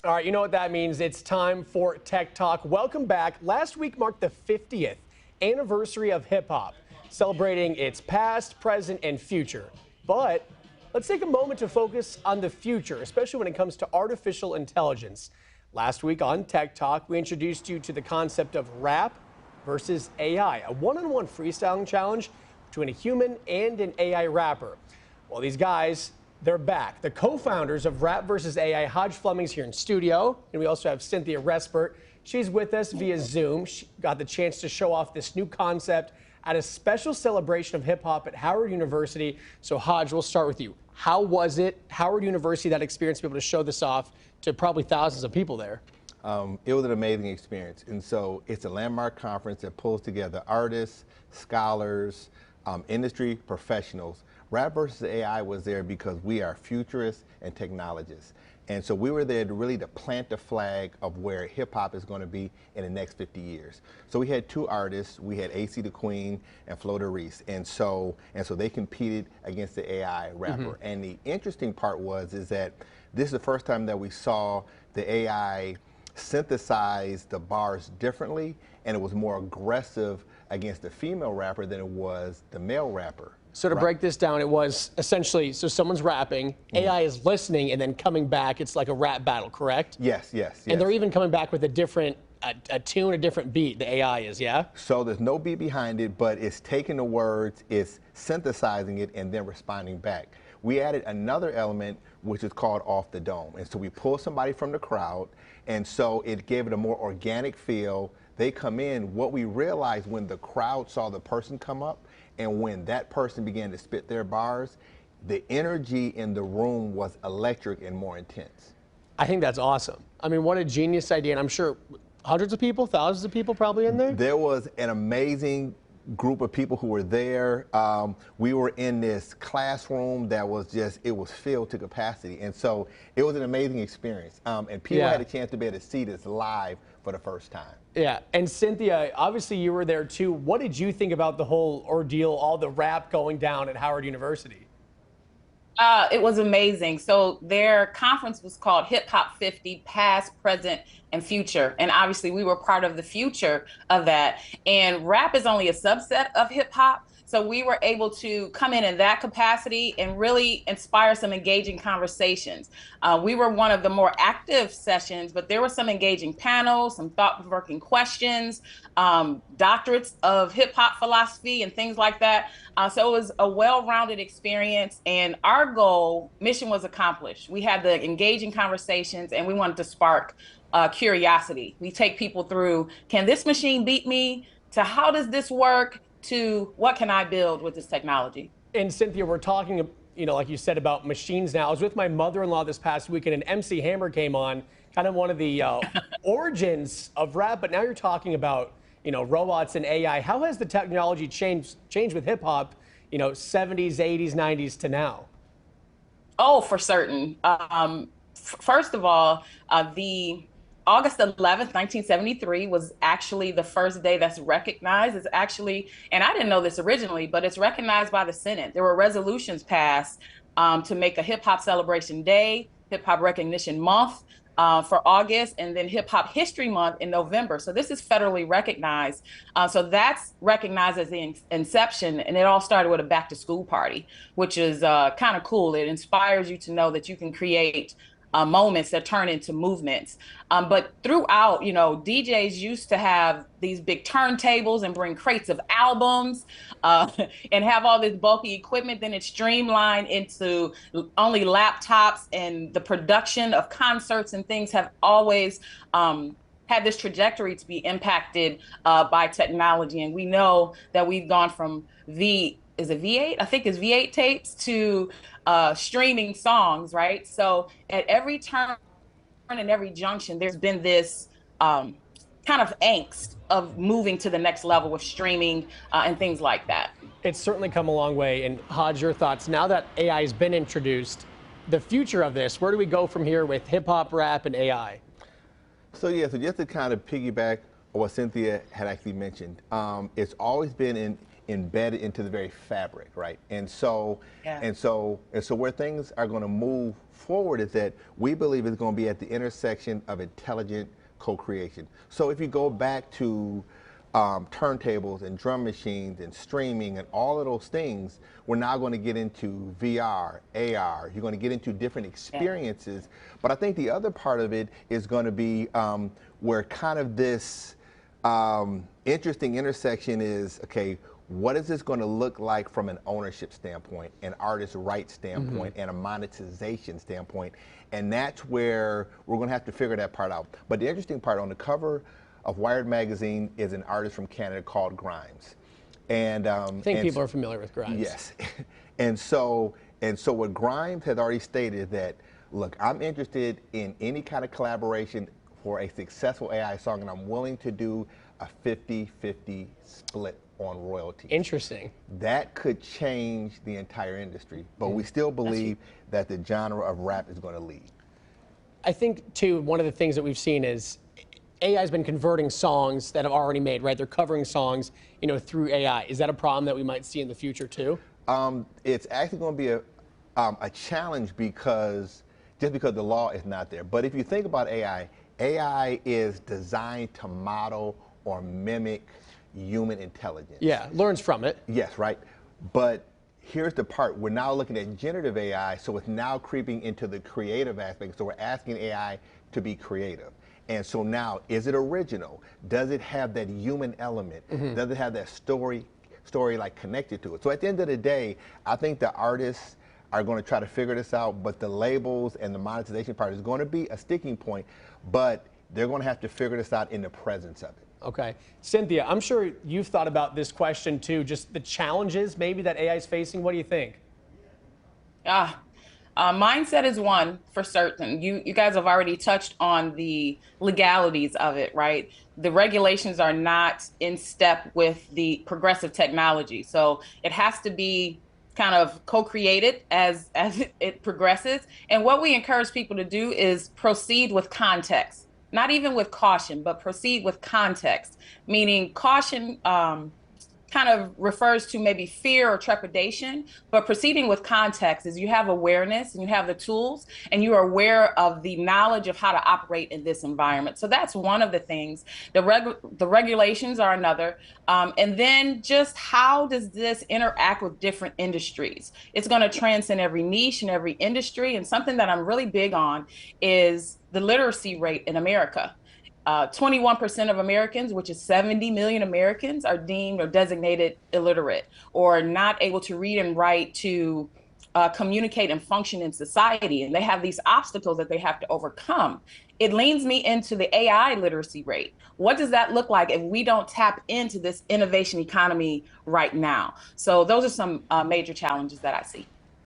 All right, you know what that means. It's time for Tech Talk. Welcome back. Last week marked the 50th anniversary of hip hop, celebrating its past, present, and future. But let's take a moment to focus on the future, especially when it comes to artificial intelligence. Last week on Tech Talk, we introduced you to the concept of rap versus AI, a one-on-one freestyling challenge between a human and an AI rapper. Well, these guys, they're back. The co-founders of Rap vs. AI, Hajj Flemings, here in studio. And we also have Cynthia Respert. She's with us via Zoom. She got the chance to show off this new concept at a special celebration of hip hop at Howard University. So Hajj, we'll start with you. How was it, Howard University, that experience, to be able to show this off to probably thousands of people there? It was an amazing experience. And so it's a landmark conference that pulls together artists, scholars, industry professionals. Rap versus AI was there because we are futurists and technologists. And so we were there to plant the flag of where hip hop is going to be in the next 50 years. So we had two artists. We had AC the Queen and Flo de Reese. And so they competed against the AI rapper. And the interesting part is that this is the first time that we saw the AI synthesize the bars differently, and it was more aggressive against the female rapper than it was the male rapper. So to break this down, it was essentially, so someone's rapping, AI is listening, and then coming back, it's like a rap battle, correct? Yes. And they're even coming back with a different, a tune, a different beat, the AI is, yeah? So there's no beat behind it, but it's taking the words, it's synthesizing it, and then responding back. We added another element, which is called off the dome. And so we pull somebody from the crowd, and so it gave it a more organic feel. They come in. What we realized when the crowd saw the person come up, and when that person began to spit their bars, the energy in the room was electric and more intense. I think that's awesome. I mean, what a genius idea. And I'm sure hundreds of people, thousands of people probably in there? There was an amazing group of people who were there. We were in this classroom that was just, it was filled to capacity. And so it was an amazing experience. And people had a chance to be able to see this live for the first time. Yeah, and Cynthia, obviously you were there too. What did you think about the whole ordeal, all the rap going down at Howard University? It was amazing. So their conference was called Hip Hop 50, Past, Present, and Future. And obviously we were part of the future of that. And rap is only a subset of hip hop. So we were able to come in that capacity and really inspire some engaging conversations. We were one of the more active sessions, but there were some engaging panels, some thought-provoking questions, doctorates of hip hop philosophy and things like that. So it was a well-rounded experience, and our mission was accomplished. We had the engaging conversations, and we wanted to spark curiosity. We take people through, can this machine beat me? To how does this work? To what can I build with this technology? And Cynthia, we're talking, like you said, about machines now. I was with my mother-in-law this past weekend, and MC Hammer came on, kind of one of the origins of rap, but now you're talking about, robots and AI. How has the technology changed with hip hop, 70s, 80s, 90s to now? Oh, for certain. First of all, the August 11th, 1973 was actually the first day that's recognized. It's actually, and I didn't know this originally, but it's recognized by the Senate. There were resolutions passed to make a hip hop celebration day, hip hop recognition month for August, and then hip hop history month in November. So this is federally recognized. So that's recognized as the inception, and it all started with a back to school party, which is kind of cool. It inspires you to know that you can create moments that turn into movements. But throughout, DJs used to have these big turntables and bring crates of albums and have all this bulky equipment. Then it's streamlined into only laptops, and the production of concerts and things have always had this trajectory to be impacted by technology. And we know that we've gone from is it V8? I think it's V8 tapes to streaming songs, right? So at every turn and every junction, there's been this kind of angst of moving to the next level with streaming and things like that. It's certainly come a long way. And Hajj, your thoughts, now that AI has been introduced, the future of this, where do we go from here with hip hop, rap, and AI? So just to kind of piggyback on what Cynthia had actually mentioned, it's always been embedded into the very fabric, right? And so, Yeah. and so where things are going to move forward is that we believe it's going to be at the intersection of intelligent co-creation. So if you go back to turntables and drum machines and streaming and all of those things, we're now going to get into VR, AR. You're going to get into different experiences. But I think the other part of it is going to be where kind of this interesting intersection is, okay, what is this going to look like from an ownership standpoint, an artist rights standpoint, and a monetization standpoint? And that's where we're going to have to figure that part out. But the interesting part, on the cover of Wired magazine is an artist from Canada called Grimes. And I think people are familiar with Grimes. Yes. and so what Grimes has already stated that, look, I'm interested in any kind of collaboration for a successful AI song, and I'm willing to do a 50-50 split on royalties. Interesting. That could change the entire industry, but we still believe that the genre of rap is going to lead. I think, too, one of the things that we've seen is AI has been converting songs that have already made, right? They're covering songs, through AI. Is that a problem that we might see in the future, too? It's actually going to be a challenge because the law is not there. But if you think about AI, AI is designed to model or mimic human intelligence. Yeah, learns from it. Yes, right. But here's the part. We're now looking at generative AI, so it's now creeping into the creative aspect. So we're asking AI to be creative. And so now, is it original? Does it have that human element? Does it have that story like connected to it? So at the end of the day, I think the artists are going to try to figure this out, but the labels and the monetization part is going to be a sticking point, but they're going to have to figure this out in the presence of it. Okay. Cynthia, I'm sure you've thought about this question too, just the challenges maybe that AI is facing. What do you think? Mindset is one for certain. You guys have already touched on the legalities of it, right? The regulations are not in step with the progressive technology. So it has to be kind of co-created as it progresses. And what we encourage people to do is proceed with context, not even with caution, but proceed with context, meaning caution kind of refers to maybe fear or trepidation, but proceeding with context is you have awareness and you have the tools and you are aware of the knowledge of how to operate in this environment. So that's one of the things. The regulations are another. And then just how does this interact with different industries? It's going to transcend every niche and every industry. And something that I'm really big on is the literacy rate in America. 21% of Americans, which is 70 million Americans, are deemed or designated illiterate or not able to read and write to communicate and function in society. And they have these obstacles that they have to overcome. It leans me into the AI literacy rate. What does that look like if we don't tap into this innovation economy right now? So those are some major challenges that I see.